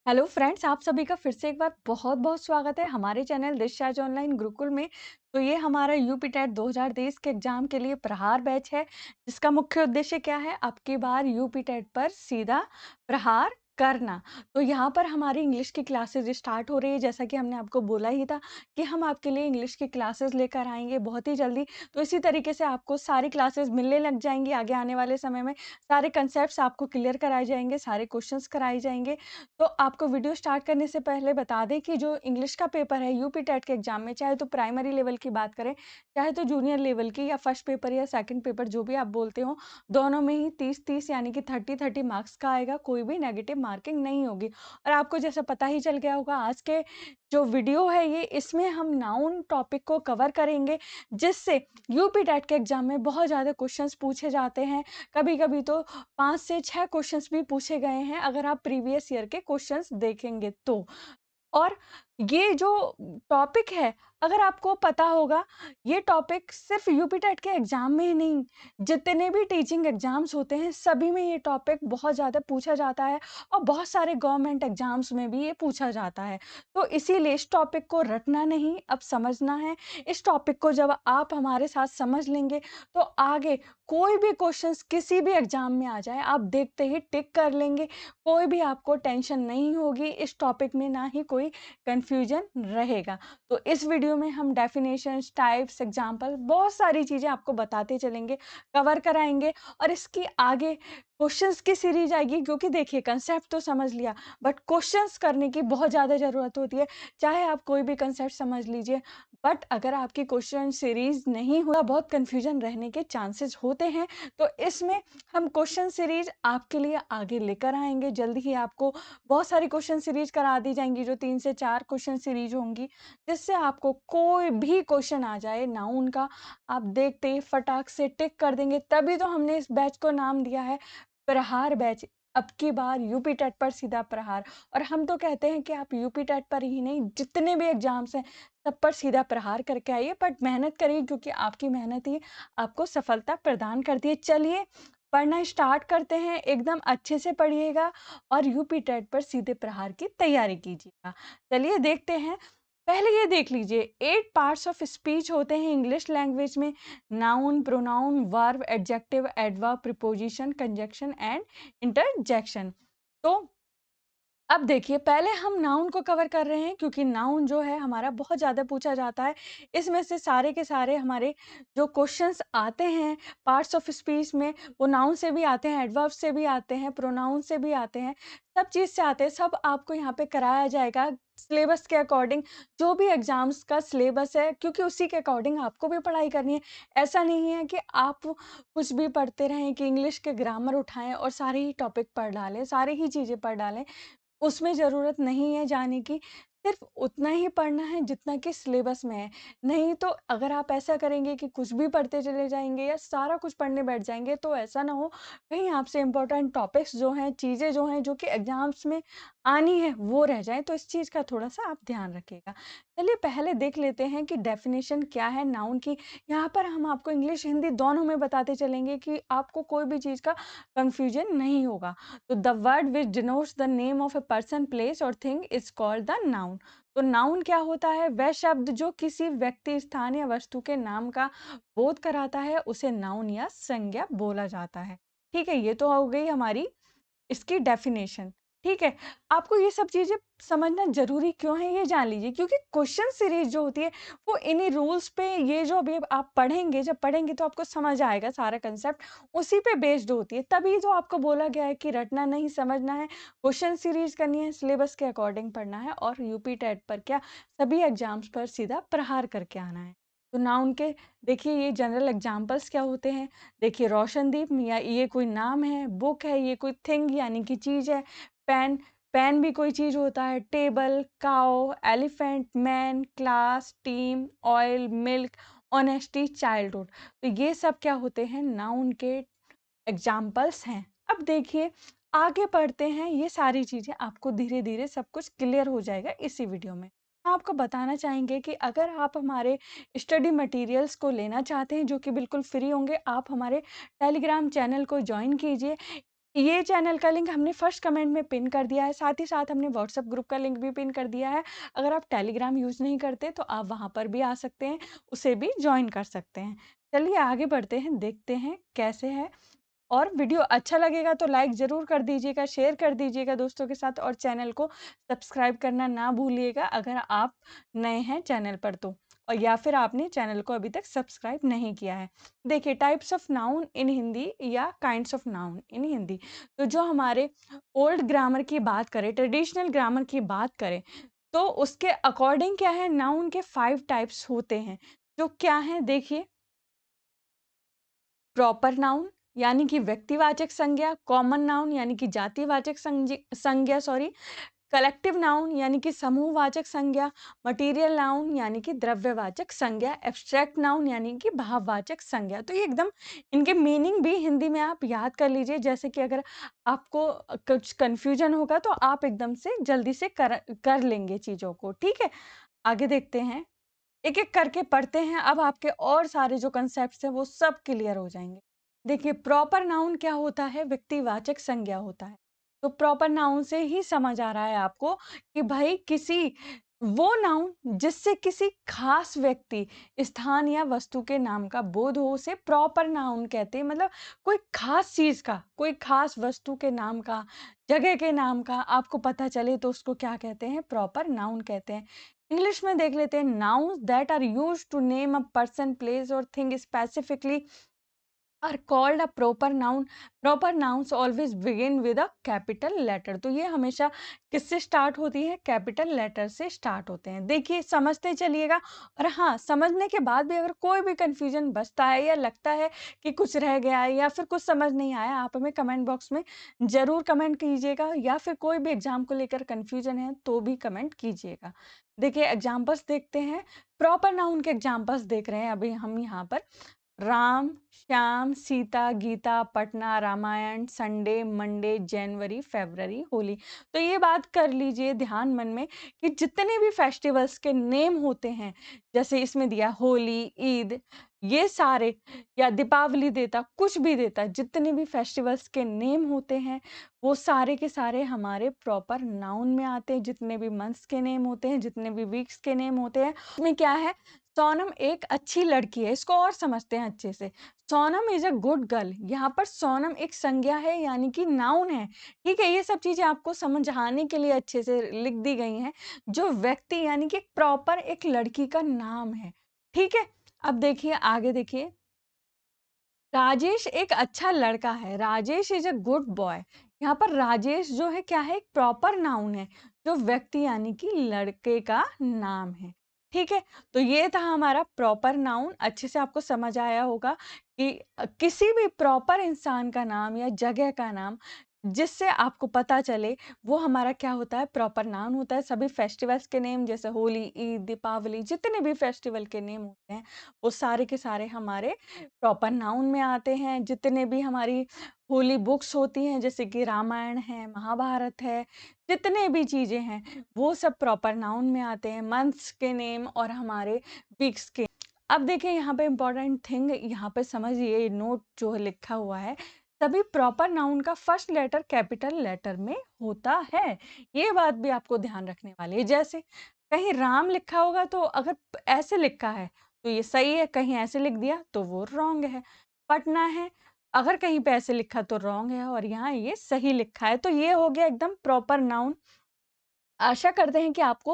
Hello friends, आप सभी का फिर से एक बार बहुत-बहुत स्वागत है हमारे चैनल दिशा ऑनलाइन गुरुकुल में। तो ये हमारा यूपी टेट 2023 के एग्जाम के लिए प्रहार बैच है, जिसका मुख्य उद्देश्य क्या है? अब की बार यूपी टेट पर सीधा प्रहार करना। तो यहाँ पर हमारी इंग्लिश की क्लासेस स्टार्ट हो रही है, जैसा कि हमने आपको बोला ही था कि हम आपके लिए इंग्लिश की क्लासेस लेकर आएँगे बहुत ही जल्दी। तो इसी तरीके से आपको सारी क्लासेस मिलने लग जाएँगी आगे आने वाले समय में। सारे कंसेप्ट्स आपको क्लियर कराए जाएँगे, सारे क्वेश्चंस कराए जाएँगे। तो आपको वीडियो स्टार्ट करने से पहले बता दें कि जो इंग्लिश का पेपर है यूपी टेट के एग्जाम में, चाहे तो प्राइमरी लेवल की बात करें, चाहे तो जूनियर लेवल की या फर्स्ट पेपर या सेकंड पेपर जो भी आप बोलते हो, दोनों में ही 30-30 यानी कि 30-30 मार्क्स का आएगा, कोई भी नेगेटिव मार्किंग नहीं होगी। और आपको जैसा पता ही चल गया होगा, आज के जो वीडियो है ये, इसमें हम नाउन टॉपिक को कवर करेंगे, जिससे यूपी टेट के एग्जाम में बहुत ज़्यादा क्वेश्चंस पूछे जाते हैं। कभी-कभी तो 5 से 6 क्वेश्चंस भी पूछे गए हैं, अगर आप प्रीवियस ईयर के क्वेश्चंस देखेंगे तो। और ये जो टॉपिक है, अगर आपको पता होगा, ये टॉपिक सिर्फ़ यूपी टेट के एग्ज़ाम में ही नहीं, जितने भी टीचिंग एग्ज़ाम्स होते हैं, सभी में ये टॉपिक बहुत ज़्यादा पूछा जाता है और बहुत सारे गवर्नमेंट एग्ज़ाम्स में भी ये पूछा जाता है। तो इसीलिए इस टॉपिक को रटना नहीं, अब समझना है। इस टॉपिक को जब आप हमारे साथ समझ लेंगे, तो आगे कोई भी क्वेश्चंस किसी भी एग्ज़ाम में आ जाए, आप देखते ही टिक कर लेंगे। कोई भी आपको टेंशन नहीं होगी, इस टॉपिक में ना ही कोई कन्फ्यूजन रहेगा। तो इस वीडियो में हम डेफिनेशंस, टाइप्स, एग्जांपल बहुत सारी चीज़ें आपको बताते चलेंगे, कवर कराएँगे और इसकी आगे क्वेश्चंस की सीरीज़ आएगी, क्योंकि देखिए कंसेप्ट तो समझ लिया, बट क्वेश्चंस करने की बहुत ज़्यादा ज़रूरत होती है। चाहे आप कोई भी कंसेप्ट समझ लीजिए, बट अगर आपकी क्वेश्चन सीरीज़ नहीं हुआ, बहुत कन्फ्यूजन रहने के चांसेस होते हैं। तो इसमें हम क्वेश्चन सीरीज़ आपके लिए आगे लेकर आएँगे। जल्द ही आपको बहुत सारी क्वेश्चन सीरीज़ करा दी जाएँगी, जो 3 से 4 क्वेश्चन सीरीज़ होंगी, जिससे आपको कोई भी क्वेश्चन आ जाए नाउन का, आप देखते ही फटाक से टिक कर देंगे। तभी तो हमने इस बैच को नाम दिया है प्रहार बैच। अब की बार यूपी टेट पर सीधा प्रहार। और हम तो कहते हैं कि आप यूपी टेट पर ही नहीं, जितने भी एग्ज़ाम्स हैं, सब पर सीधा प्रहार करके आइए, बट मेहनत करिए, क्योंकि आपकी मेहनत ही आपको सफलता प्रदान करती है। चलिए पढ़ना स्टार्ट करते हैं, एकदम अच्छे से पढ़िएगा और यूपी टेट पर सीधे प्रहार की तैयारी कीजिएगा। चलिए देखते हैं। पहले ये देख लीजिए, 8 पार्ट्स ऑफ स्पीच होते हैं इंग्लिश लैंग्वेज में। Noun, pronoun, verb, adjective, adverb, preposition, conjunction and interjection. तो अब देखिए, पहले हम नाउन को कवर कर रहे हैं, क्योंकि नाउन जो है हमारा बहुत ज़्यादा पूछा जाता है। इसमें से सारे के सारे हमारे जो क्वेश्चंस आते हैं पार्ट्स ऑफ स्पीच में, वो नाउन से भी आते हैं, एडवर्ब से भी आते हैं, प्रोनाउन से भी आते हैं, सब चीज़ से आते हैं। सब आपको यहाँ पे कराया जाएगा सिलेबस के अकॉर्डिंग, जो भी एग्ज़ाम्स का सिलेबस है, क्योंकि उसी के अकॉर्डिंग आपको भी पढ़ाई करनी है। ऐसा नहीं है कि आप कुछ भी पढ़ते रहें, कि इंग्लिश के ग्रामर उठाएँ और सारे ही टॉपिक पढ़ डालें, सारी ही चीज़ें पढ़ डालें। उसमें ज़रूरत नहीं है जाने की, सिर्फ़ उतना ही पढ़ना है जितना कि सिलेबस में है। नहीं तो अगर आप ऐसा करेंगे कि कुछ भी पढ़ते चले जाएँगे या सारा कुछ पढ़ने बैठ जाएँगे, तो ऐसा ना हो कहीं आपसे इम्पोर्टेंट टॉपिक्स जो हैं, चीज़ें जो हैं, जो कि एग्ज़ाम्स में आनी है, वो रह जाएँ। तो इस चीज़ का थोड़ा-सा आप ध्यान रखिएगा। चलिए पहले देख लेते हैं कि डेफ़िनेशन क्या है नाउन की। यहाँ पर हम आपको इंग्लिश, हिंदी दोनों में बताते चलेंगे, कि आपको कोई भी चीज़ का कन्फ्यूज़न नहीं होगा। तो the word which denotes the name of a person, place और thing is called the noun. तो नाउन क्या होता है? वह शब्द जो किसी व्यक्ति, स्थान या वस्तु के नाम का बोध कराता है, उसे नाउन या संज्ञा बोला जाता है। ठीक है, ये तो हो गई हमारी इसकी डेफिनेशन। ठीक है? आपको ये सब चीज़ें समझना ज़रूरी क्यों है, ये जान लीजिए, क्योंकि क्वेश्चन सीरीज़ जो होती है, वो इन्हीं रूल्स पे, ये जो अभी अब आप पढ़ेंगे, जब पढ़ेंगे तो आपको समझ आएगा सारा कंसेप्ट, उसी पे बेस्ड होती है। तभी तो आपको बोला गया है कि रटना नहीं, समझना है, क्वेश्चन सीरीज़ करनी है, सिलेबस के अकॉर्डिंग पढ़ना है और यूपी टेट पर क्या, सभी एग्ज़ाम्स पर सीधा प्रहार करके आना है। तो नाउन के देखिए ये जनरल एग्ज़ाम्पल्स क्या होते हैं? देखिए, रोशनदीप, या ये कोई नाम है, बुक है, ये कोई थिंग यानी कि चीज़ है, पेन, पेन भी कोई चीज़ होता है, table, cow, elephant, man, class, team, oil, milk, honesty, childhood. तो ये सब क्या होते हैं? नाउन के एग्ज़ाम्पल्स हैं। अब देखिए आगे पढ़ते हैं, ये सारी चीज़ें आपको धीरे-धीरे सब कुछ क्लियर हो जाएगा इसी वीडियो में। हम आपको बताना चाहेंगे कि अगर आप हमारे स्टडी मटेरियल्स को लेना चाहते हैं, जो कि बिल्कुल फ्री होंगे, आप हमारे टेलीग्राम चैनल को जॉइन कीजिए। ये चैनल का लिंक हमने फर्स्ट कमेंट में पिन कर दिया है, साथ ही साथ हमने व्हाट्सएप ग्रुप का लिंक भी पिन कर दिया है। अगर आप टेलीग्राम यूज़ नहीं करते तो आप वहाँ पर भी आ सकते हैं, उसे भी जॉइन कर सकते हैं। चलिए आगे बढ़ते हैं, देखते हैं कैसे है। और वीडियो अच्छा लगेगा तो लाइक ज़रूर कर दीजिएगा, शेयर कर दीजिएगा दोस्तों के साथ और चैनल को सब्सक्राइब करना ना भूलिएगा अगर आप नए हैं चैनल पर तो। और या फिर आपने चैनल को अभी तक सब्सक्राइब नहीं किया है। देखिए types of noun in Hindi या kinds of noun in Hindi. तो जो हमारे ओल्ड ग्रामर की बात करें, ट्रेडिशनल ग्रामर की बात करें, तो उसके अकॉर्डिंग क्या है, नाउन के 5 टाइप्स होते हैं। जो क्या हैं देखिए, प्रॉपर नाउन यानी कि व्यक्तिवाचक संज्ञा, कॉमन नाउन यानी कि जातिवाचक संज्ञा सॉरी, कलेक्टिव नाउन यानी कि समूहवाचक संज्ञा, मटेरियल नाउन यानी कि द्रव्यवाचक संज्ञा, एब्स्ट्रैक्ट नाउन यानी कि भाववाचक संज्ञा। तो ये एकदम इनके मीनिंग भी हिंदी में आप याद कर लीजिए, जैसे कि अगर आपको कुछ कन्फ्यूजन होगा तो आप एकदम से जल्दी से कर लेंगे चीज़ों को, ठीक है? आगे देखते हैं। एक-एक करके पढ़ते हैं, अब आपके और सारे जो कॉन्सेप्ट्स हैं वो सब क्लियर हो जाएँगे। देखिए प्रॉपर नाउन क्या होता है? व्यक्तिवाचक संज्ञा होता है। तो प्रॉपर नाउन से ही समझ आ रहा है आपको कि भाई किसी वो नाउन जिससे किसी खास व्यक्ति, स्थान या वस्तु के नाम का बोध हो उसे प्रॉपर नाउन कहते हैं। मतलब कोई खास चीज़ का, कोई खास वस्तु के नाम का, जगह के नाम का आपको पता चले तो उसको क्या कहते हैं? प्रॉपर नाउन कहते हैं। इंग्लिश में देख लेते हैं, nouns that are used to name a person, place और thing specifically are called a proper noun. Proper nouns always begin with a capital letter. तो ये हमेशा किससे स्टार्ट होती है? कैपिटल लेटर से स्टार्ट होते हैं। देखिए समझते चलिएगा। और हाँ, समझने के बाद भी अगर कोई भी कंफ्यूजन बचता है या लगता है कि कुछ रह गया है या फिर कुछ समझ नहीं आया, आप हमें कमेंट बॉक्स में ज़रूर कमेंट कीजिएगा, या फिर कोई भी एग्जाम को लेकर कंफ्यूजन है तो भी कमेंट कीजिएगा। देखिए एग्जाम्पल्स देखते हैं। प्रॉपर नाउन के एग्जाम्पल्स देख रहे हैं अभी हम यहाँ पर। राम, श्याम, सीता, गीता, पटना, रामायण, संडे, मंडे, जनवरी, फरवरी, होली। तो ये बात कर लीजिए ध्यान मन में कि जितने भी फेस्टिवल्स के नेम होते हैं, जैसे इसमें दिया होली, ईद, ये सारे, या दीपावली देता, कुछ भी देता, जितने भी फेस्टिवल्स के नेम होते हैं, वो सारे के सारे हमारे प्रॉपर नाउन में आते हैं। जितने भी मंथ्स के नेम होते हैं, जितने भी वीक्स के नेम होते हैं, उसमें क्या है, सोनम एक अच्छी लड़की है, इसको और समझते हैं अच्छे से। Sonam is a good girl, यहाँ पर सोनम एक संज्ञा है यानी कि नाउन है, ठीक है? ये सब चीज़ें आपको समझाने के लिए अच्छे से लिख दी गई हैं। जो व्यक्ति यानी कि प्रॉपर एक लड़की का नाम है, ठीक है? अब देखिए आगे देखिए। राजेश एक अच्छा लड़का है, Rajesh is a good boy. यहाँ पर राजेश जो है क्या है? एक प्रॉपर नाउन है, जो व्यक्ति यानी कि लड़के का नाम है, ठीक है? तो ये था हमारा प्रॉपर नाउन। अच्छे से आपको समझ आया होगा कि किसी भी प्रॉपर इंसान का नाम या जगह का नाम जिससे आपको पता चले, वो हमारा क्या होता है? प्रॉपर नाउन होता है। सभी फेस्टिवल्स के नेम जैसे होली, ईद, दीपावली, जितने भी फेस्टिवल के नेम होते हैं, वो सारे के सारे हमारे प्रॉपर नाउन में आते हैं। जितने भी हमारी होली बुक्स होती हैं जैसे कि रामायण है, महाभारत है, जितने भी चीज़ें हैं वो सब प्रॉपर नाउन में आते हैं। मंथ्स के नेम और हमारे वीक्स के। अब देखिए यहाँ पे इम्पोर्टेंट थिंग यहाँ पे समझिए, नोट जो है लिखा हुआ है, तभी प्रॉपर नाउन का फर्स्ट लेटर कैपिटल लेटर में होता है। ये बात भी आपको ध्यान रखने वाली है। जैसे कहीं राम लिखा होगा तो अगर ऐसे लिखा है तो ये सही है, कहीं ऐसे लिख दिया तो वो रॉन्ग है। पटना है, अगर कहीं पे ऐसे लिखा तो रॉन्ग है और यहाँ ये सही लिखा है। तो ये हो गया एकदम प्रॉपर नाउन। आशा करते हैं कि आपको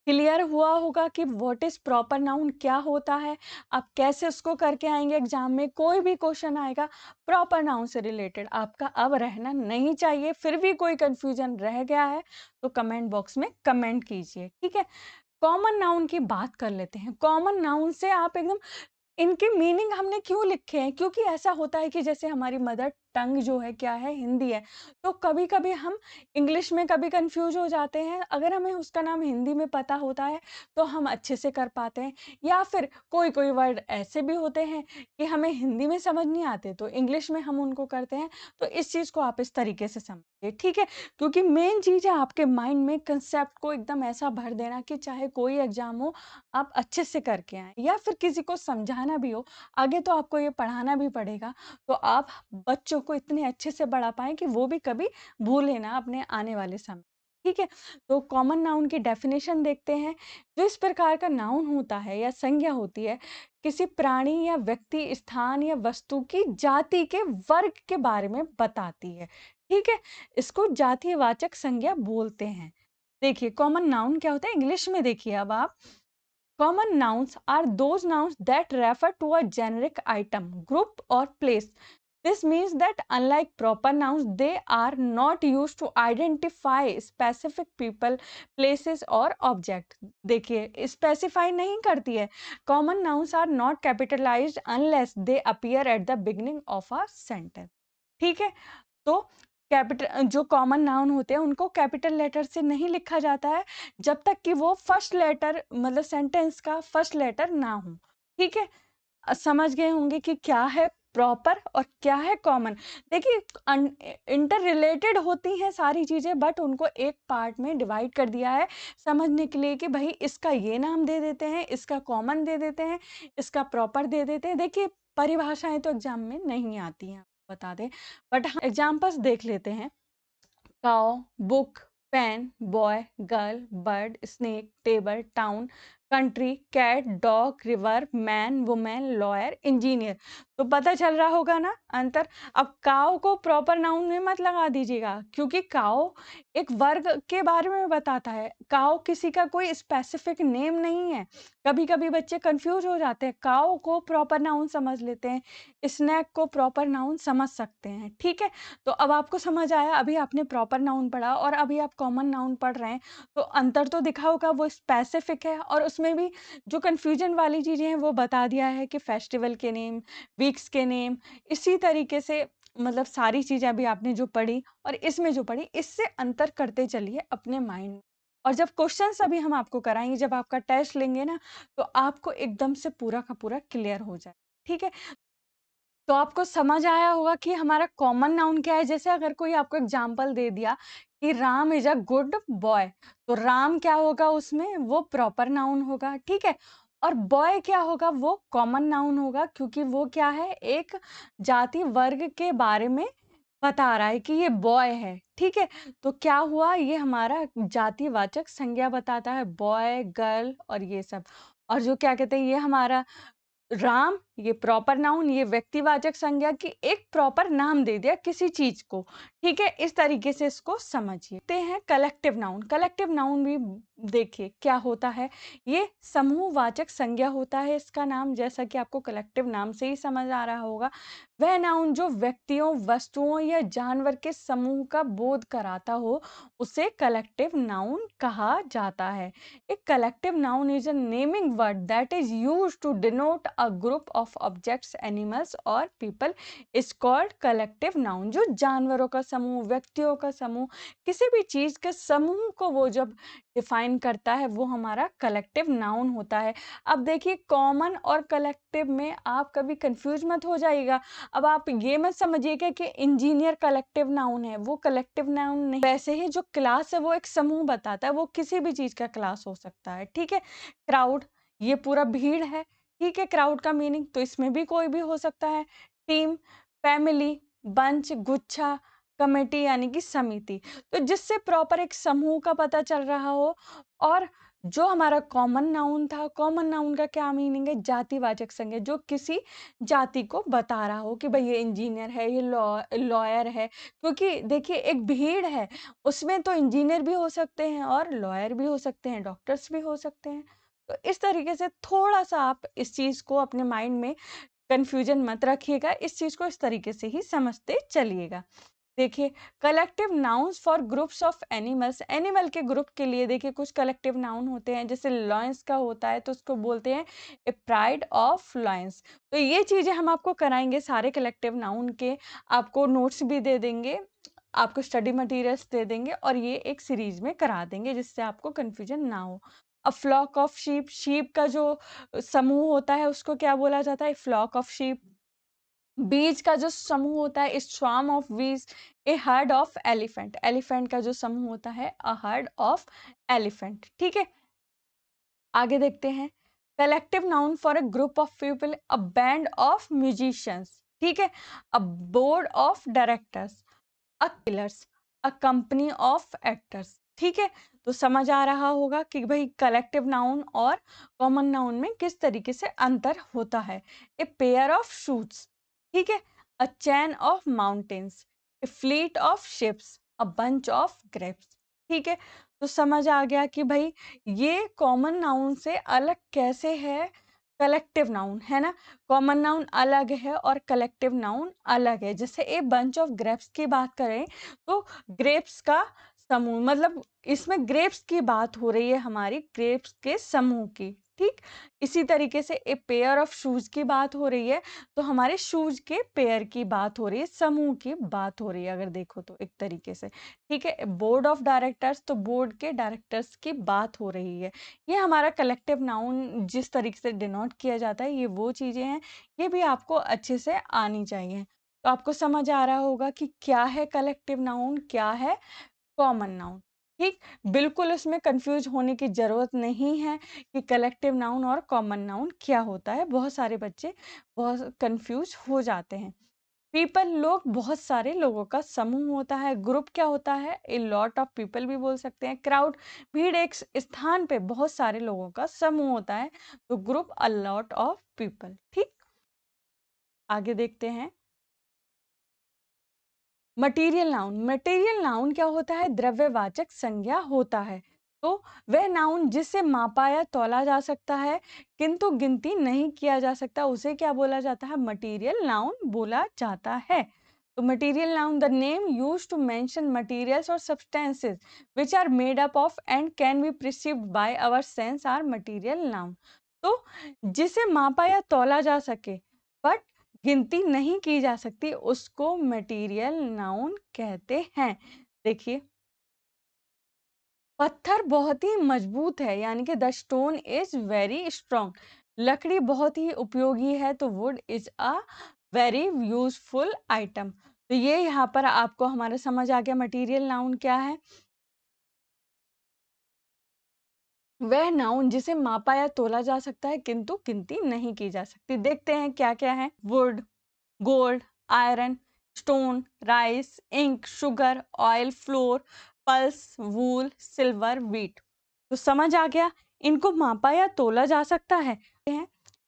क्लियर हुआ होगा कि व्हाट इज़ प्रॉपर नाउन क्या होता है, आप कैसे उसको करके आएँगे एग्ज़ाम में। कोई भी क्वेश्चन आएगा प्रॉपर नाउन से रिलेटेड आपका अब रहना नहीं चाहिए। फिर भी कोई कन्फ्यूज़न रह गया है तो कमेंट बॉक्स में कमेंट कीजिए, ठीक है? कॉमन नाउन की बात कर लेते हैं। कॉमन नाउन से आप एकदम इनके मीनिंग हमने क्यों लिखे हैं? क्योंकि ऐसा होता है कि जैसे हमारी मदर टंग जो है क्या है? हिंदी है। तो कभी-कभी हम इंग्लिश में कभी कन्फ्यूज़ हो जाते हैं। अगर हमें उसका नाम हिंदी में पता होता है तो हम अच्छे से कर पाते हैं। या फिर कोई-कोई वर्ड ऐसे भी होते हैं कि हमें हिंदी में समझ नहीं आते तो इंग्लिश में हम उनको करते हैं। तो इस चीज़ को आप इस तरीके से समझिए, ठीक है? क्योंकि मेन चीज़ है आपके माइंड में कंसेप्ट को एकदम ऐसा भर देना कि चाहे कोई एग्ज़ाम हो, आप अच्छे से करके आएँ। या फिर किसी को समझाना भी हो, आगे तो आपको ये पढ़ाना भी पड़ेगा, तो आप बच्चों को इतने अच्छे से बढ़ा पाएँ कि वो भी कभी भूले ना अपने आने वाले समय। ठीक है? तो कॉमन नाउन की डेफिनेशन देखते हैं। जो इस प्रकार का नाउन होता है या संज्ञा होती है, किसी प्राणी या व्यक्ति, स्थान या वस्तु की जाति के वर्ग के बारे में बताती है। ठीक है? इसको जातिवाचक संज्ञा बोलते हैं। देखिए कॉमन नाउन क्या होता है इंग्लिश में देखिए अब आप। Common nouns are those nouns that refer to a generic item, group or place. This means that unlike proper nouns, they are not used to identify specific people, places or object. देखिए specify नहीं करती है। Common nouns are not capitalized unless they appear at the beginning of a sentence. ठीक है? तो capital जो common noun होते हैं उनको कैपिटल लेटर से नहीं लिखा जाता है जब तक कि वो फर्स्ट लेटर मतलब सेंटेंस का फर्स्ट लेटर ना हो। ठीक है? समझ गए होंगे कि क्या है प्रॉपर और क्या है कॉमन। देखिए इंटर रिलेटेड होती हैं सारी चीजें बट उनको एक पार्ट में डिवाइड कर दिया है समझने के लिए कि भाई इसका ये नाम दे देते हैं, इसका कॉमन दे देते हैं, इसका प्रॉपर दे देते हैं। देखिए परिभाषाएं तो एग्जाम में नहीं आती हैं, बता दें, बट हाँ एग्जाम्पल्स देख लेते हैं। Cow, book, pen, boy, girl, bird, snake, table, town, country, cat, dog, river, man, women, lawyer, engineer. तो पता चल रहा होगा ना अंतर। अब काउ को प्रॉपर नाउन में मत लगा दीजिएगा क्योंकि काउ एक वर्ग के बारे में बताता है। काउ किसी का कोई स्पेसिफिक नेम नहीं है। कभी कभी बच्चे कंफ्यूज हो जाते हैं, काउ को प्रॉपर नाउन समझ लेते हैं, स्नैक को प्रॉपर नाउन समझ सकते हैं। ठीक है? तो अब आपको समझ आया, अभी आपने प्रॉपर नाउन पढ़ा और अभी आप कॉमन नाउन पढ़ रहे हैं, तो अंतर तो दिखा होगा, वो स्पेसिफिक है और उसमें भी जो कन्फ्यूजन वाली चीज़ें हैं वो बता दिया है कि फेस्टिवल के नेम, वीक्स के नेम, इसी तरीके से मतलब सारी चीज़ें अभी आपने जो पढ़ी और इसमें जो पढ़ी, इससे अंतर करते चलिए अपने माइंड में। और जब क्वेश्चंस अभी हम आपको कराएंगे, जब आपका टेस्ट लेंगे ना, तो आपको एकदम से पूरा का पूरा क्लियर हो जाए। ठीक है? तो आपको समझ आया होगा कि हमारा कॉमन नाउन क्या है। जैसे अगर कोई आपको एग्जांपल दे दिया कि Ram is a good boy, तो राम क्या होगा उसमें, वो प्रॉपर नाउन होगा। ठीक है? और बॉय क्या होगा, वो कॉमन नाउन होगा क्योंकि वो क्या है, एक जाति वर्ग के बारे में बता रहा है कि ये बॉय है। ठीक है? तो क्या हुआ, ये हमारा जातिवाचक संज्ञा बताता है, बॉय, गर्ल और ये सब। और जो क्या कहते हैं, ये हमारा राम, ये प्रॉपर नाउन, ये व्यक्तिवाचक संज्ञा की एक प्रॉपर नाम दे दिया किसी चीज को। ठीक है? इस तरीके से इसको समझिए। ते हैं कलेक्टिव नाउन। कलेक्टिव नाउन भी देखिए क्या होता है, ये समूहवाचक संज्ञा होता है इसका नाम, जैसा कि आपको कलेक्टिव नाम से ही समझ आ रहा होगा। वह नाउन जो व्यक्तियों, वस्तुओं या जानवर के समूह का बोध कराता हो, उसे कलेक्टिव नाउन कहा जाता है। A collective noun is a naming word that is used to denote a group of objects, animals or people is called collective noun। जो जानवरों का समूह, व्यक्तियों का समूह, किसी भी चीज के समूह को वो जब डिफाइन करता है, वो हमारा कलेक्टिव नाउन होता है। अब देखिए कॉमन और कलेक्टिव में आप कभी कंफ्यूज मत हो जाइएगा। अब आप ये मत समझिएगा कि इंजीनियर कलेक्टिव नाउन है, वो कलेक्टिव नाउन नहीं। वैसे ही जो क्लास है वो एक समूह बताता है, वो किसी भी चीज का क्लास हो सकता है। ठीक है? क्राउड, ये पूरा भीड़ है। ठीक है? क्राउड का मीनिंग तो इसमें भी कोई भी हो सकता है। टीम, फैमिली, बंच, गुच्छा, कमेटी यानी कि समिति। तो जिससे प्रॉपर एक समूह का पता चल रहा हो। और जो हमारा कॉमन नाउन था, कॉमन नाउन का क्या मीनिंग है, जातिवाचक संज्ञा, जो किसी जाति को बता रहा हो कि भाई ये इंजीनियर है, ये लॉयर है। क्योंकि देखिए एक भीड़ है, उसमें तो इंजीनियर भी हो सकते हैं और लॉयर भी हो सकते हैं, डॉक्टर्स भी हो सकते हैं। तो इस तरीके से थोड़ा सा आप इस चीज को अपने माइंड में कंफ्यूजन मत रखिएगा, इस चीज को इस तरीके से ही समझते चलिएगा। देखिए collective nouns for groups of animals, animal के ग्रुप के लिए देखिए कुछ कलेक्टिव नाउन होते हैं। जैसे लॉयंस का होता है तो उसको बोलते हैं ए प्राइड ऑफ लॉयंस। तो ये चीजें हम आपको कराएंगे, सारे कलेक्टिव नाउन के आपको नोट्स भी दे देंगे, आपको स्टडी मटेरियल्स दे देंगे और ये एक सीरीज में करा देंगे जिससे आपको कंफ्यूजन ना हो। A flock of sheep, sheep का जो समूह होता है उसको क्या बोला जाता है, फ्लॉक ऑफ शीप। बीज का जो समूह होता है, स्वार्म ऑफ बीज। ए हर्ड ऑफ एलिफेंट, एलिफेंट का जो समूह होता है, अ हर्ड ऑफ एलिफेंट। ठीक है? आगे देखते हैं। Collective noun for a group of people, a band of musicians. ठीक है? A board of directors, a killers, a company of actors, ठीक है? तो समझ आ रहा होगा कि भई कलेक्टिव नाउन और कॉमन नाउन में किस तरीके से अंतर होता है। ए पेयर ऑफ शूज़, ठीक है? A chain of mountains, A fleet of ships, a bunch of grapes, ठीक है? तो समझ आ गया कि भई ये कॉमन नाउन से अलग कैसे है कलेक्टिव नाउन, है ना? कॉमन नाउन अलग है और कलेक्टिव नाउन अलग है। जैसे ए बंच ऑफ ग्रेप्स की बात करें तो ग्रेप्स का समूह, मतलब इसमें ग्रेप्स की बात हो रही है, हमारी ग्रेप्स के समूह की, ठीक? इसी तरीके से ए पेयर ऑफ शूज़ की बात हो रही है, तो हमारे शूज़ के पेयर की बात हो रही है, समूह की बात हो रही है अगर देखो तो एक तरीके से, ठीक है? बोर्ड ऑफ डायरेक्टर्स, तो बोर्ड के डायरेक्टर्स की बात हो रही है। ये हमारा कलेक्टिव नाउन जिस तरीके से डिनोट किया जाता है, ये वो चीज़ें हैं, ये भी आपको अच्छे से आनी चाहिए। तो आपको समझ आ रहा होगा कि क्या है कलेक्टिव नाउन, क्या है कॉमन नाउन, ठीक? बिल्कुल उसमें कन्फ्यूज़ होने की ज़रूरत नहीं है कि कलेक्टिव नाउन और कॉमन नाउन क्या होता है। बहुत सारे बच्चे बहुत कन्फ्यूज़ हो जाते हैं। पीपल लोग, बहुत सारे लोगों का समूह होता है। ग्रुप क्या होता है? ए लॉट ऑफ पीपल भी बोल सकते हैं। क्राउड, भीड़, एक स्थान पे बहुत सारे लोगों का समूह होता है, तो group a lot of people, ठीक? आगे देखते हैं। मटेरियल नाउन क्या होता है? द्रव्यवाचक संज्ञा होता है। तो वह नाउन जिसे मापा या तौला जा सकता है किंतु गिनती नहीं किया जा सकता, उसे क्या बोला जाता है? मटेरियल नाउन बोला जाता है। तो material noun, the name used to mention materials और substances which are made up of and can be perceived by our sense are material noun. तो जिसे मापा या तौला जा सके बट गिनती नहीं की जा सकती, उसको मटेरियल नाउन कहते हैं। देखिए, पत्थर बहुत ही मजबूत है, यानी कि the stone is very strong. लकड़ी बहुत ही उपयोगी है, तो would is a very useful item. तो ये यहाँ पर आपको हमारा समझ आ गया मटेरियल नाउन क्या है। वह नाउन जिसे मापा या तोला जा सकता है किंतु गिनती नहीं की जा सकती। देखते हैं क्या क्या है। Wood, gold, iron, stone, rice, ink, sugar, oil, flour, pulse, wool, silver, wheat. तो समझ आ गया, इनको मापा या तोला जा सकता है।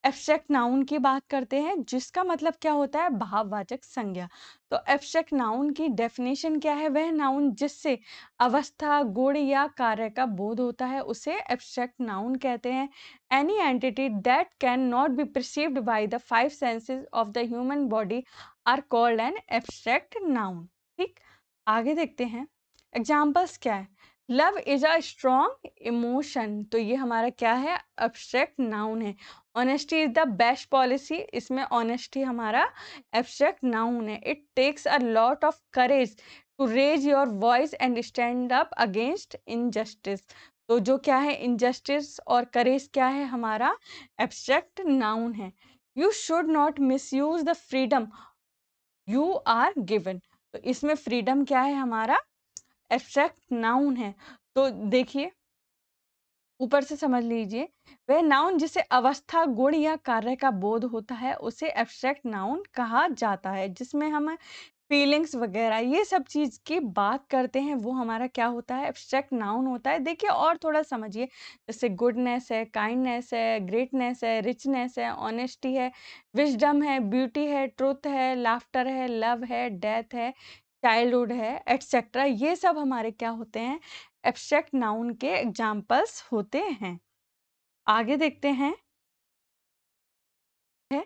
एब्स्ट्रैक्ट नाउन की बात करते हैं, जिसका मतलब क्या होता है? भाववाचक संज्ञा। तो एब्स्ट्रैक्ट नाउन की डेफिनेशन क्या है? वह नाउन जिससे अवस्था, गुण या कार्य का बोध होता है, उसे एब्स्ट्रैक्ट नाउन कहते हैं। Any entity that can not be perceived by the five senses of the human body are called an abstract noun। ठीक, आगे देखते हैं। एग्जाम्पल्स क्या है? Love is a strong emotion, तो ये हमारा क्या है? एब्स्ट्रैक्ट नाउन है। Honesty is the best policy, इसमें ऑनेस्टी हमारा एब्स्ट्रैक्ट नाउन है। It takes a lot of courage to raise your voice and stand up against injustice. तो जो क्या है? इनजस्टिस और करेज क्या है? हमारा एब्स्ट्रैक्ट नाउन है। You should not misuse the freedom you are given, तो इसमें फ्रीडम क्या है? हमारा एब्स्ट्रैक्ट नाउन है। तो देखिए, ऊपर से समझ लीजिए, वह नाउन जिसे अवस्था, गुण या कार्य का बोध होता है, उसे एब्स्ट्रैक्ट नाउन कहा जाता है। जिसमें हम फीलिंग्स वगैरह ये सब चीज़ की बात करते हैं, वो हमारा क्या होता है? एब्स्ट्रैक्ट नाउन होता है। देखिए और थोड़ा समझिए, जैसे गुडनेस है, काइंडनेस है, ग्रेटनेस है, रिचनेस है, ऑनेस्टी है, विज़डम है, ब्यूटी है, ट्रुथ है, लाफ्टर है, लव है, डेथ है, चाइल्डहुड है, एटसेट्रा। ये सब हमारे क्या होते हैं? एब्स्ट्रैक्ट नाउन के एग्जाम्पल्स होते हैं। आगे देखते हैं। है,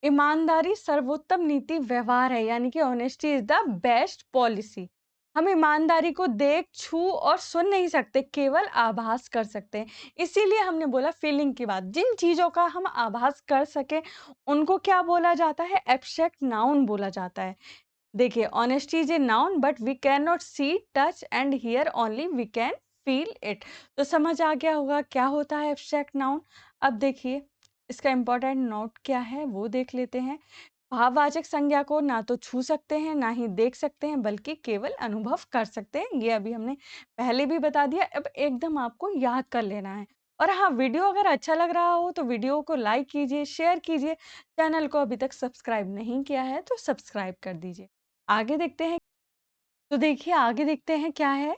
ईमानदारी सर्वोत्तम नीति व्यवहार है, यानी कि honesty is the best policy. हम ईमानदारी को देख, छू और सुन नहीं सकते, केवल आभास कर सकते हैं। इसीलिए हमने बोला फीलिंग की बात। जिन चीजों का हम आभास कर सके, उनको क्या बोला जाता है? एब्स्ट्रैक्ट नाउन बोला जाता है। देखिए, honesty is a noun but we can not see, touch and hear, only we can feel it. तो समझ आ गया होगा क्या होता है एब्स्ट्रैक्ट नाउन। अब देखिए, इसका इंपॉर्टेंट नोट क्या है वो देख लेते हैं। भाववाचक संज्ञा को ना तो छू सकते हैं, ना ही देख सकते हैं, बल्कि केवल अनुभव कर सकते हैं। ये अभी हमने पहले भी बता दिया, अब एकदम आपको याद कर लेना है। और हाँ, वीडियो अगर अच्छा लग रहा हो तो वीडियो को लाइक कीजिए, शेयर कीजिए। चैनल को अभी तक सब्सक्राइब नहीं किया है तो सब्सक्राइब कर दीजिए। आगे देखते हैं। तो देखिए आगे देखते हैं क्या है।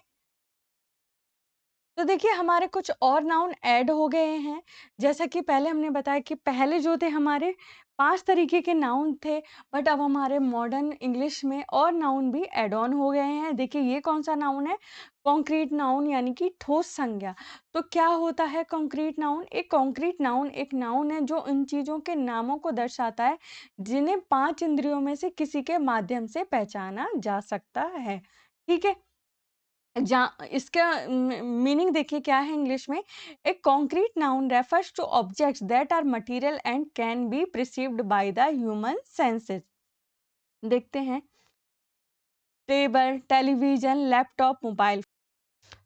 तो देखिए हमारे कुछ और नाउन ऐड हो गए हैं। जैसा कि पहले हमने बताया कि पहले जो थे हमारे 5 तरीके के नाउन थे, बट अब हमारे मॉडर्न इंग्लिश में और नाउन भी ऐड ऑन हो गए हैं। देखिए ये कौन-सा नाउन है? कॉन्क्रीट नाउन यानी कि ठोस संज्ञा। तो क्या होता है कॉन्क्रीट नाउन? एक कॉन्क्रीट नाउन एक नाउन है जो उन चीज़ों के नामों को दर्शाता है, जिन्हें 5 इंद्रियों में से किसी के माध्यम से पहचाना जा सकता है। ठीक है? इसका मीनिंग देखिए क्या है इंग्लिश में। A concrete noun refers to objects that are material and can be perceived by the human senses. देखते हैं। Table, television, laptop, mobile.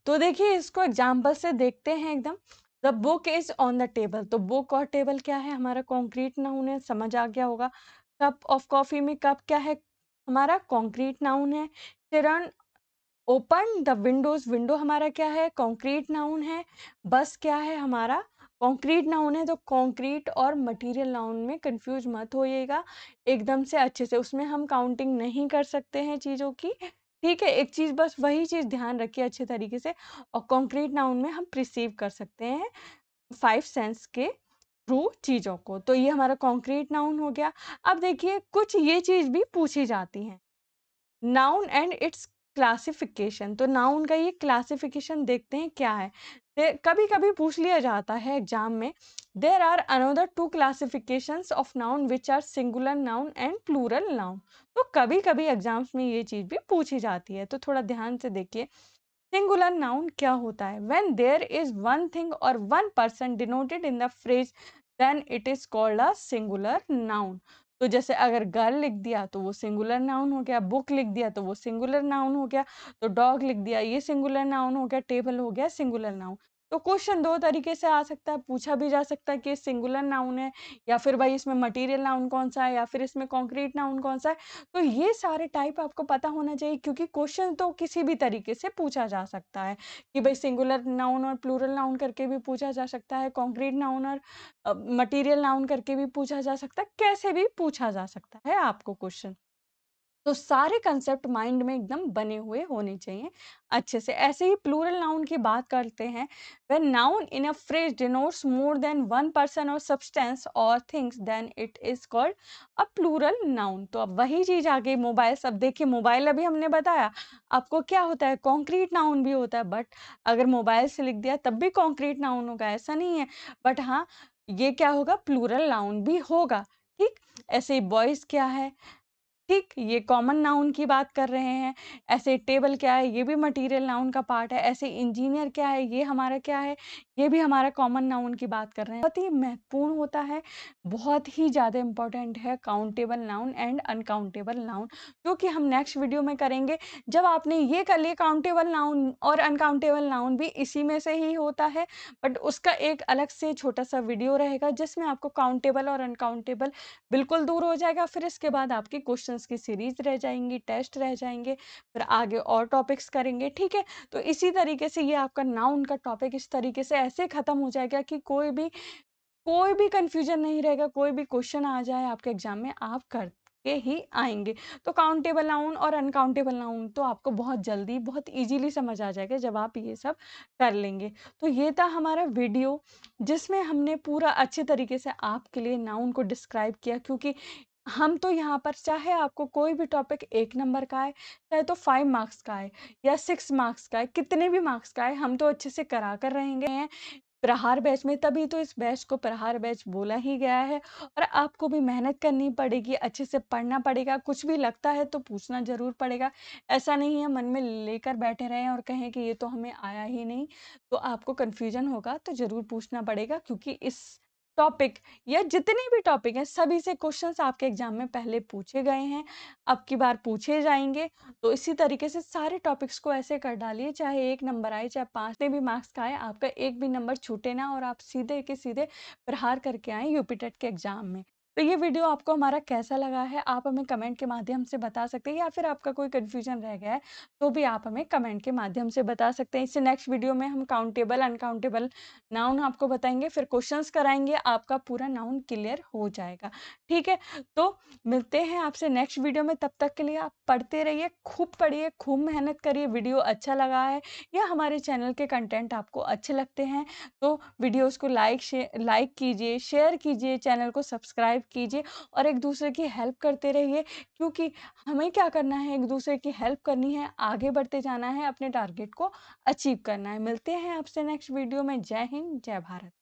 तो देखिए इसको एग्जाम्पल से देखते हैं एकदम। The book is on the table. तो बुक और टेबल क्या है? हमारा कॉन्क्रीट नाउन है, समझ आ गया होगा। कप ऑफ कॉफी में कप क्या है? हमारा कॉन्क्रीट नाउन है। Children open the Windows. Window हमारा क्या है? कॉन्क्रीट नाउन है। बस क्या है? हमारा कॉन्क्रीट नाउन है। तो कॉन्क्रीट और मटेरियल नाउन में कंफ्यूज मत होइएगा, एकदम से अच्छे से। उसमें हम काउंटिंग नहीं कर सकते हैं चीज़ों की। ठीक है, एक चीज़ बस वही चीज़ ध्यान रखिए अच्छे तरीके से। और कॉन्क्रीट नाउन में हम प्रिसीव कर सकते हैं 5 सेंस के थ्रू चीज़ों को। तो ये हमारा कॉन्क्रीट नाउन हो गया। अब देखिए कुछ ये चीज़ भी पूछी जाती हैं। Noun and it's classification. तो नाउन का ये क्लासिफिकेशन देखते हैं क्या है। कभी कभी पूछ लिया जाता है एग्जाम में। There are another 2 classifications of noun which are singular noun and plural noun. तो कभी कभी एग्जाम्स में ये चीज भी पूछी जाती है, तो थोड़ा ध्यान से देखिए। सिंगुलर नाउन क्या होता है? When there is one thing और one person denoted in the phrase, then it is called a singular noun. तो जैसे अगर गर्ल लिख दिया तो वो सिंगुलर नाउन हो गया, बुक लिख दिया तो वो सिंगुलर नाउन हो गया, तो डॉग लिख दिया ये सिंगुलर नाउन हो गया, टेबल हो गया सिंगुलर नाउन। तो क्वेश्चन दो तरीके से आ सकता है, पूछा भी जा सकता है कि सिंगुलर नाउन है, या फिर भाई इसमें मटेरियल नाउन कौन सा है, या फिर इसमें कॉन्क्रीट नाउन कौन सा है। तो ये सारे टाइप आपको पता होना चाहिए, क्योंकि क्वेश्चन तो किसी भी तरीके से पूछा जा सकता है कि भाई सिंगुलर नाउन और प्लूरल नाउन करके भी पूछा जा सकता है, कॉन्क्रीट नाउन और मटेरियल नाउन करके भी पूछा जा सकता है, कैसे भी पूछा जा सकता है आपको क्वेश्चन। तो सारे कंसेप्ट माइंड में एकदम बने हुए होने चाहिए अच्छे से। ऐसे ही प्लूरल नाउन की बात करते हैं। When noun in a phrase denotes more than one person और सब्सटेंस और things, then it is called a plural noun. तो अब वही चीज आ गई मोबाइल। सब देखिए मोबाइल अभी हमने बताया आपको क्या होता है, कॉन्क्रीट नाउन भी होता है, बट अगर मोबाइल से लिख दिया तब भी कॉन्क्रीट नाउन होगा, ऐसा नहीं है। बट हाँ, ये क्या होगा? प्लूरल नाउन भी होगा। ठीक। ऐसे ही बॉयज क्या है? ठीक, ये कॉमन नाउन की बात कर रहे हैं। ऐसे टेबल क्या है? ये भी मटेरियल नाउन का पार्ट है। ऐसे इंजीनियर क्या है? ये हमारा क्या है? ये भी हमारा कॉमन नाउन की बात कर रहे हैं। बहुत ही महत्वपूर्ण होता है, बहुत ही ज़्यादा इम्पोर्टेंट है countable noun and uncountable noun, जो कि हम नेक्स्ट वीडियो में करेंगे। जब आपने ये कर लिया, काउंटेबल नाउन और अनकाउंटेबल नाउन भी इसी में से ही होता है, बट उसका एक अलग से छोटा-सा वीडियो रहेगा जिसमें आपको काउंटेबल और अनकाउंटेबल बिल्कुल दूर हो जाएगा। फिर इसके बाद आपकी क्वेश्चंस की सीरीज रह जाएँगी, टेस्ट रह जाएँगे, फिर आगे और टॉपिक्स करेंगे, ठीक है? तो इसी तरीके से ये आपका नाउन का टॉपिक इस तरीके से ऐसे खत्म हो जाएगा कि कोई भी कन्फ्यूजन नहीं रहेगा, कोई भी क्वेश्चन आ जाए आपके एग्जाम में, आप करके ही आएँगे। तो काउंटेबल नाउन और अनकाउंटेबल नाउन तो आपको बहुत जल्दी, बहुत ईज़िली समझ आ जाएगा जब आप ये सब कर लेंगे। तो ये था हमारा वीडियो, जिसमें हमने पूरा अच्छे तरीके से आपके लिए नाउन को डिस्क्राइब किया, क्योंकि हम तो यहाँ पर चाहे आपको कोई भी टॉपिक 1 नंबर का है, चाहे तो 5 मार्क्स का है या 6 मार्क्स का है, कितने भी मार्क्स का है, हम तो अच्छे से करा कर रहेंगे हैं। प्रहार बैच में, तभी तो इस बैच को प्रहार बैच बोला ही गया है। और आपको भी मेहनत करनी पड़ेगी, अच्छे से पढ़ना पड़ेगा, कुछ भी लगता है तो पूछना ज़रूर पड़ेगा। ऐसा नहीं है मन में लेकर बैठे रहें और कहें कि ये तो हमें आया ही नहीं, तो आपको कन्फ्यूज़न होगा तो ज़रूर पूछना पड़ेगा, क्योंकि इस टॉपिक या जितने भी टॉपिक हैं सभी से क्वेश्चंस आपके एग्ज़ाम में पहले पूछे गए हैं, अब की बार पूछे जाएँगे। तो इसी तरीके से सारे टॉपिक्स को ऐसे कर डालिए, चाहे 1 नंबर आए, चाहे 5 जितने भी मार्क्स का आए, आपका एक भी नंबर छूटे ना और आप सीधे के सीधे प्रहार करके आएँ यूपी टेट के एग्ज़ाम में। तो ये वीडियो आपको हमारा कैसा लगा है, आप हमें कमेंट के माध्यम से बता सकते हैं या फिर आपका कोई कन्फ्यूज़न रह गया है, तो भी आप हमें कमेंट के माध्यम से बता सकते हैं। इससे नेक्स्ट वीडियो में हम काउंटेबल, अनकाउंटेबल नाउन आपको बताएँगे, फिर क्वेश्चंस कराएँगे, आपका पूरा नाउन क्लियर हो जाएगा। ठीक है? तो मिलते हैं आपसे नेक्स्ट वीडियो में, तब तक के लिए आप पढ़ते रहिए, खूब पढ़िए, खूब मेहनत करिए। वीडियो अच्छा लगा है या हमारे चैनल के कंटेंट आपको अच्छे लगते हैं, तो वीडियोज़ को लाइक कीजिए, शेयर कीजिए, चैनल को सब्सक्राइब कीजिए और एक-दूसरे की हेल्प करते रहिए, क्योंकि हमें क्या करना है, एक-दूसरे की हेल्प करनी है, आगे बढ़ते जाना है, अपने टारगेट को अचीव करना है। मिलते हैं आपसे नेक्स्ट वीडियो में। जय हिंद, जय भारत।